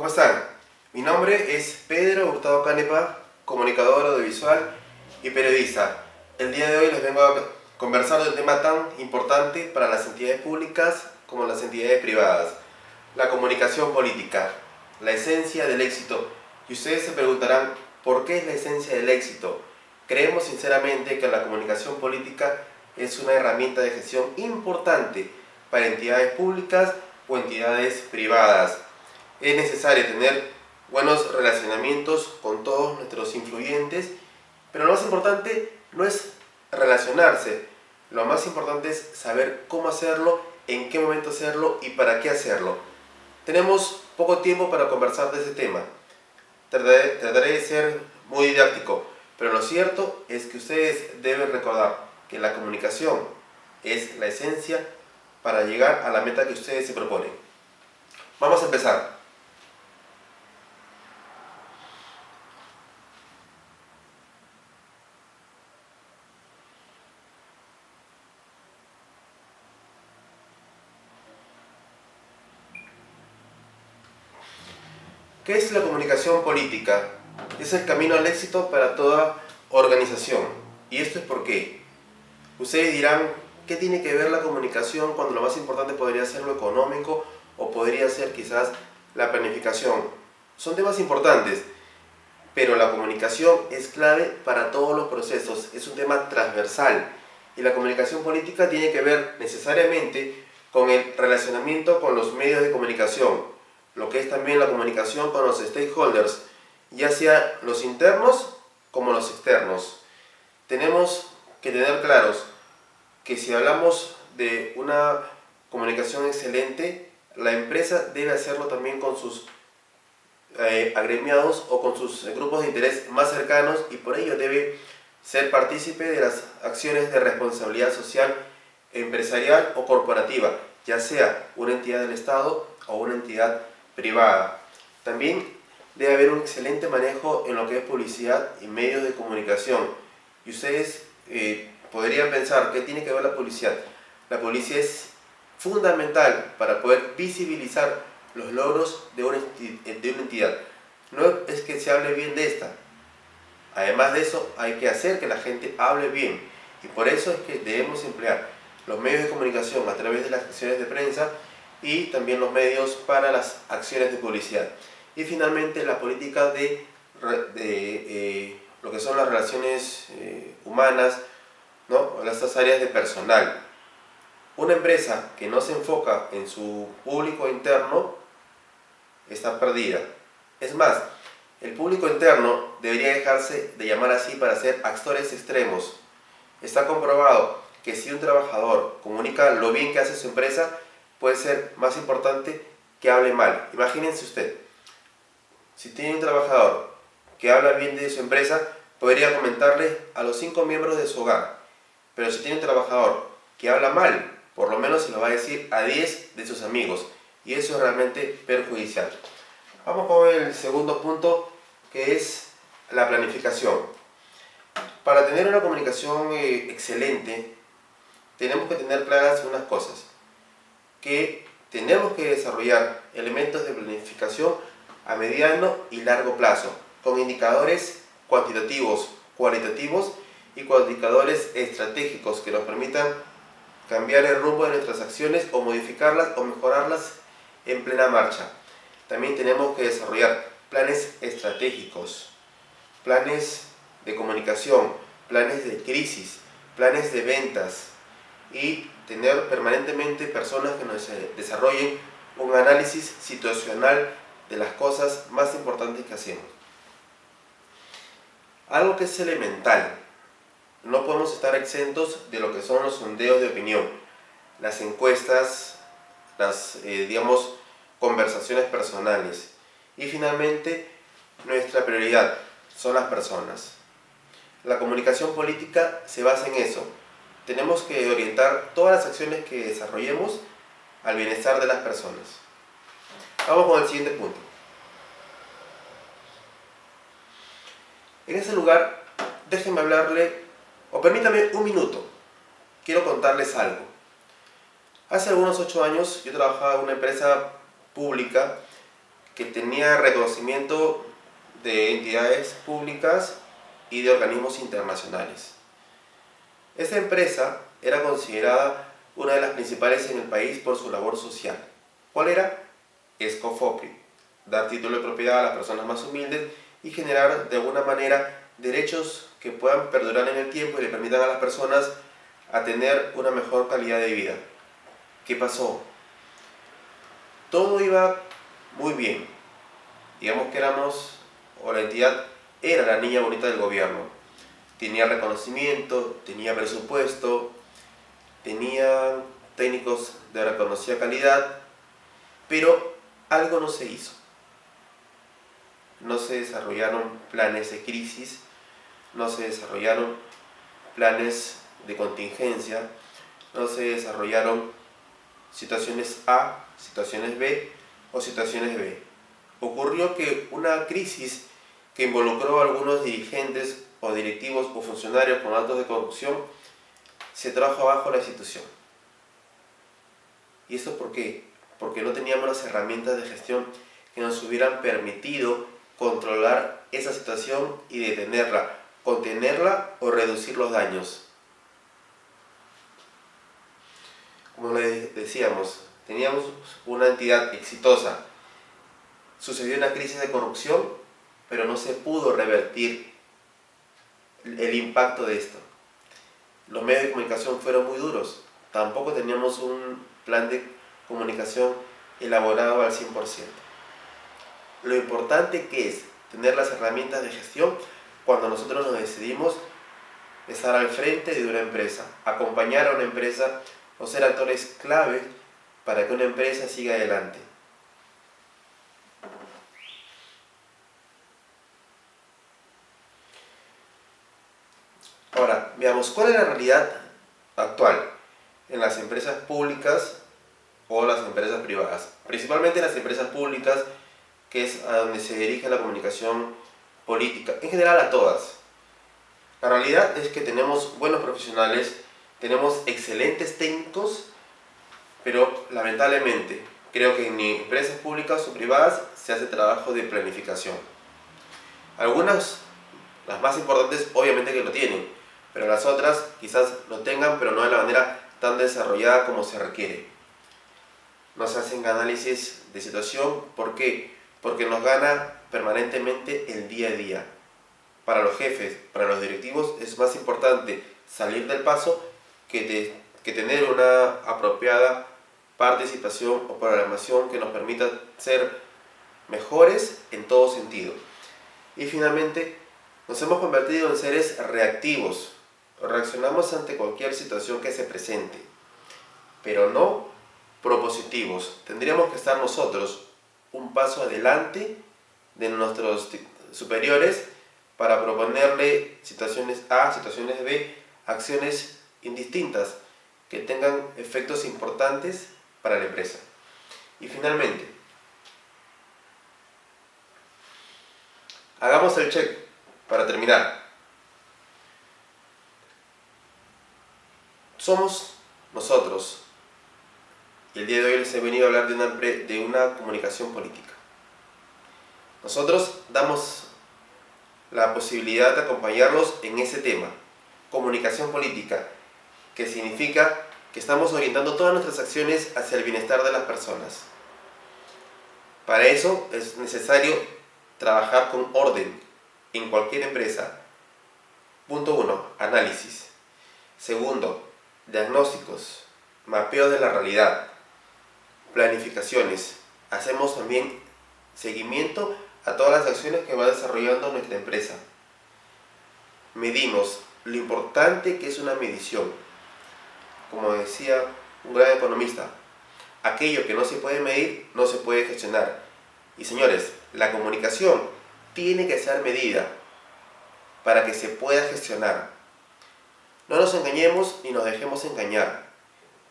¿Cómo están? Mi nombre es Pedro Hurtado Canepa, comunicador audiovisual y periodista. El día de hoy les vengo a conversar de un tema tan importante para las entidades públicas como las entidades privadas: la comunicación política, la esencia del éxito. Y ustedes se preguntarán, ¿por qué es la esencia del éxito? Creemos sinceramente que la comunicación política es una herramienta de gestión importante para entidades públicas o entidades privadas. Es necesario tener buenos relacionamientos con todos nuestros influyentes, pero lo más importante no es relacionarse, lo más importante es saber cómo hacerlo, en qué momento hacerlo y para qué hacerlo. Tenemos poco tiempo para conversar de ese tema. Trataré de ser muy didáctico, pero lo cierto es que ustedes deben recordar que la comunicación es la esencia para llegar a la meta que ustedes se proponen. Vamos a empezar. ¿Qué es la comunicación política? Es el camino al éxito para toda organización. ¿Y esto es por qué? Ustedes dirán, ¿qué tiene que ver la comunicación cuando lo más importante podría ser lo económico o podría ser quizás la planificación? Son temas importantes, pero la comunicación es clave para todos los procesos, es un tema transversal. Y la comunicación política tiene que ver necesariamente con el relacionamiento con los medios de comunicación, lo que es también la comunicación con los stakeholders, ya sea los internos como los externos. Tenemos que tener claros que si hablamos de una comunicación excelente, la empresa debe hacerlo también con sus agremiados o con sus grupos de interés más cercanos, y por ello debe ser partícipe de las acciones de responsabilidad social, empresarial o corporativa, ya sea una entidad del Estado o una entidad privada. También debe haber un excelente manejo en lo que es publicidad y medios de comunicación. Y ustedes podrían pensar, ¿qué tiene que ver la publicidad? La publicidad es fundamental para poder visibilizar los logros de una entidad. No es que se hable bien de esta. Además de eso, hay que hacer que la gente hable bien. Y por eso es que debemos emplear los medios de comunicación a través de las acciones de prensa y también los medios para las acciones de publicidad. Y finalmente la política de lo que son las relaciones humanas, ¿no? Estas áreas de personal. Una empresa que no se enfoca en su público interno está perdida. Es más, el público interno debería dejarse de llamar así para ser actores extremos. Está comprobado que si un trabajador comunica lo bien que hace su empresa, puede ser más importante que hable mal. Imagínense usted, si tiene un trabajador que habla bien de su empresa, podría comentarle a los 5 miembros de su hogar. Pero si tiene un trabajador que habla mal, por lo menos se lo va a decir a 10 de sus amigos. Y eso es realmente perjudicial. Vamos con el segundo punto, que es la planificación. Para tener una comunicación excelente, tenemos que tener claras unas cosas: que tenemos que desarrollar elementos de planificación a mediano y largo plazo, con indicadores cuantitativos, cualitativos y indicadores estratégicos que nos permitan cambiar el rumbo de nuestras acciones o modificarlas o mejorarlas en plena marcha. También tenemos que desarrollar planes estratégicos, planes de comunicación, planes de crisis, planes de ventas, y tener permanentemente personas que nos desarrollen un análisis situacional de las cosas más importantes que hacemos. Algo que es elemental: no podemos estar exentos de lo que son los sondeos de opinión, las encuestas, las conversaciones personales. Y finalmente, nuestra prioridad son las personas. La comunicación política se basa en eso. Tenemos que orientar todas las acciones que desarrollemos al bienestar de las personas. Vamos con el siguiente punto. En ese lugar, déjenme hablarle, o permítame un minuto. Quiero contarles algo. Hace algunos 8 años yo trabajaba en una empresa pública que tenía reconocimiento de entidades públicas y de organismos internacionales. Esta empresa era considerada una de las principales en el país por su labor social. ¿Cuál era? Escofopri, dar título de propiedad a las personas más humildes y generar de alguna manera derechos que puedan perdurar en el tiempo y le permitan a las personas a tener una mejor calidad de vida. ¿Qué pasó? Todo iba muy bien. Digamos que la entidad era la niña bonita del gobierno. Tenía reconocimiento, tenía presupuesto, tenía técnicos de reconocida calidad, pero algo no se hizo. No se desarrollaron planes de crisis, no se desarrollaron planes de contingencia, no se desarrollaron situaciones A, situaciones B o situaciones B. Ocurrió que una crisis que involucró a algunos dirigentes o directivos o funcionarios con actos de corrupción se trajo abajo la institución. ¿Y esto por qué? Porque no teníamos las herramientas de gestión que nos hubieran permitido controlar esa situación y detenerla, contenerla o reducir los daños. Como les decíamos, teníamos una entidad exitosa. Sucedió una crisis de corrupción, pero no se pudo revertir el impacto de esto. Los medios de comunicación fueron muy duros. Tampoco teníamos un plan de comunicación elaborado al 100%. Lo importante que es tener las herramientas de gestión cuando nosotros nos decidimos estar al frente de una empresa, acompañar a una empresa o ser actores clave para que una empresa siga adelante. Ahora, veamos cuál es la realidad actual en las empresas públicas o las empresas privadas. Principalmente en las empresas públicas, que es a donde se dirige la comunicación política, en general a todas. La realidad es que tenemos buenos profesionales, tenemos excelentes técnicos, pero lamentablemente creo que en empresas públicas o privadas se hace trabajo de planificación. Algunas, las más importantes, obviamente que lo tienen, pero las otras quizás lo tengan, pero no de la manera tan desarrollada como se requiere. No se hacen análisis de situación. ¿Por qué? Porque nos gana permanentemente el día a día. Para los jefes, para los directivos, es más importante salir del paso que tener una apropiada participación o programación que nos permita ser mejores en todo sentido. Y finalmente, nos hemos convertido en seres reactivos. Reaccionamos ante cualquier situación que se presente, pero no propositivos. Tendríamos que estar nosotros un paso adelante de nuestros superiores para proponerle situaciones A, situaciones B, acciones indistintas que tengan efectos importantes para la empresa. Y finalmente, hagamos el check para terminar. Somos nosotros. Y el día de hoy les he venido a hablar de una comunicación política. Nosotros damos la posibilidad de acompañarlos en ese tema, comunicación política, que significa que estamos orientando todas nuestras acciones hacia el bienestar de las personas. Para eso es necesario trabajar con orden en cualquier empresa. Punto 1, análisis. Segundo, diagnósticos, mapeo de la realidad, planificaciones. Hacemos también seguimiento a todas las acciones que va desarrollando nuestra empresa. Medimos lo importante que es una medición. Como decía un gran economista, aquello que no se puede medir no se puede gestionar. Y señores, la comunicación tiene que ser medida para que se pueda gestionar. No nos engañemos ni nos dejemos engañar.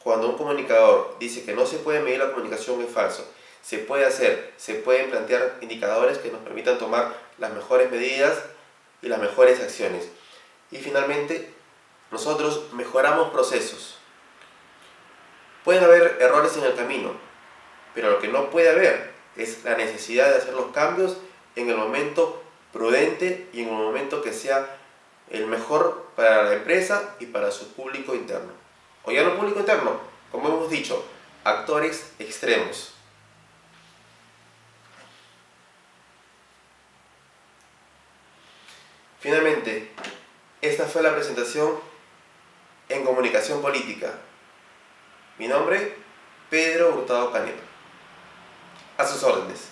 Cuando un comunicador dice que no se puede medir la comunicación, es falso. Se puede hacer, se pueden plantear indicadores que nos permitan tomar las mejores medidas y las mejores acciones. Y finalmente, nosotros mejoramos procesos. Pueden haber errores en el camino, pero lo que no puede haber es la necesidad de hacer los cambios en el momento prudente y en un momento que sea el mejor para la empresa y para su público interno. O ya no público interno, como hemos dicho, actores extremos. Finalmente, esta fue la presentación en comunicación política. Mi nombre, Pedro Hurtado Canepa. A sus órdenes.